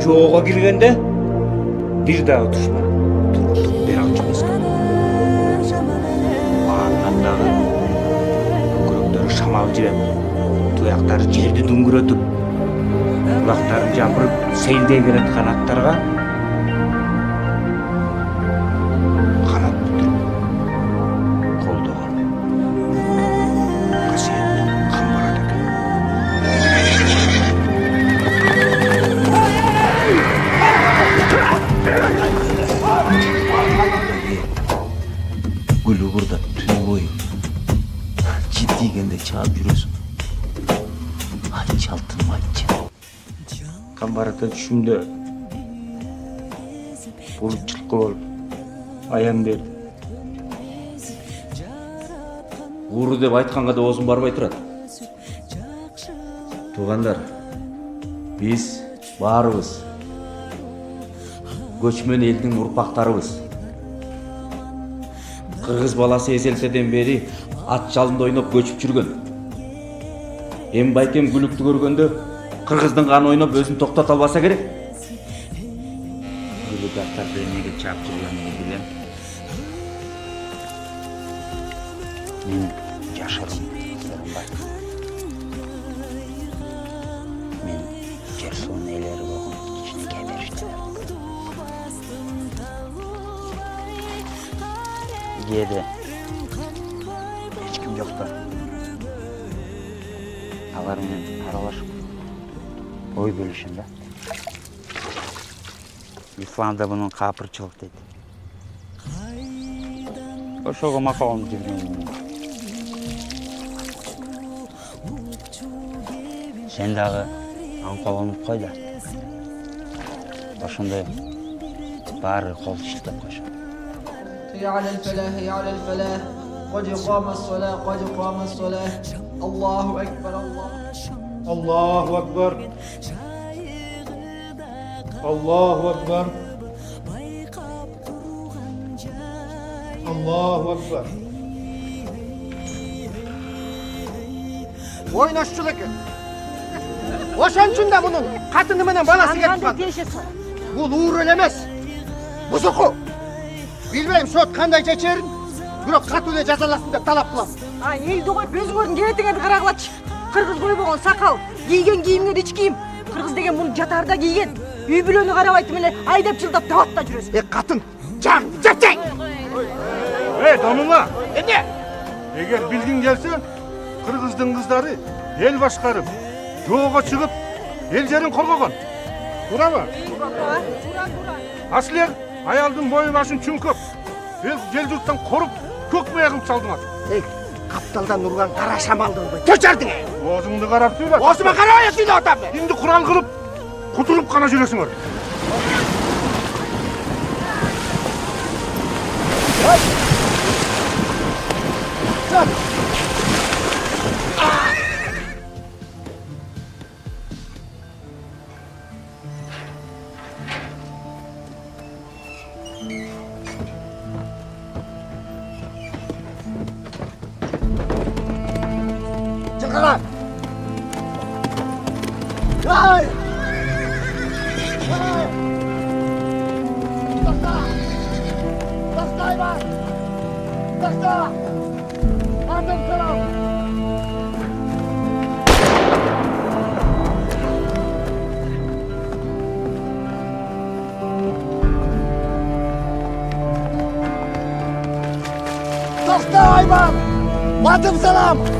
чоого киргенде бир дагы душман туруктук бере алчу эмес экен. Андан дагы көкүрөктөрү шамал жибеп, туяктары жерди дүңгүрөтүп, кулактарын жапырып сейилдей бераткан аттарга канат бүтүрүп колдогон касиеттүү Камбарат экен. Gülü burada tüy boyu ciddiyken de çağıp yürüyorsun. Ay çaltınma içi. Камбараттын түшүмдө бул жылкы болуп аян берди. Ууру деп айтканга да оозум барбай турат. Туугандар, биз баарыбыз көчмөн элдин урпактарыбыз. Кыргыз баласы эзелтеден бери ат жалында ойноп көчүп жүргөн. Эми байкем Гүлүктү көргөндө кыргыздын каны ойноп өзүн токтото албаса керек. Гүлүк аттарды эмнеге чаап жүргөнүн билем. Мен жашырым сырым бар. Мен жер суунун ээлери болгон кичинекей периштелер. Кээде эч ким жокто алар менен аралашып ой бөлүшүм да. Исламда мунун капырчылык дейт. Ошого макалым жүргөн. Сен дагы аңкаланып кой да. Ошондой баары кол иштеп койшо. على الفلاح على الفلاح قد قام الصلاة قد قام الصلاة الله أكبر الله أكبر الله أكبر الله أكبر Oynaşçılık. Oşan da bunun katını menen balası getip. Bu uğur elemez. Buzuku. Bilmeyim şot kanday çeçerin. Bирок катуу эле жазаласын деп талап кылам. Элди коюп өзүңөрдүн керетиңерди карагылачы. Кыргыз бой болгон сакал, кийген кийимге ич кийим. Кыргыз деген муну жатаарда кийген. Үй бүлөнү карабайт эле айдап жылдап табатта жүрөсүң. Катын, жан, жапчаң. Домуңа. Эмне? Эгер билгиң келсе, кыргыздын кыздары эл башкарып, жоого чыгып, эл жерин коргогон. Туурабы? Туура. А силер аялдын бою башын чүңкөп, эл журттан коруп, көк мыя кылып салдыңар. Капталдан урган кара шамалды болбой. Төчөрдүң. Оозуңду карап сүйлө. Оозума карабай сүйлөп атам. Инди курал кылып, кутулуп гана жүрөсүңөр. Çıkılan! Hay! Takta! Takta hayvan! Takta! Adım selam! Takta hayvan! Adım selam!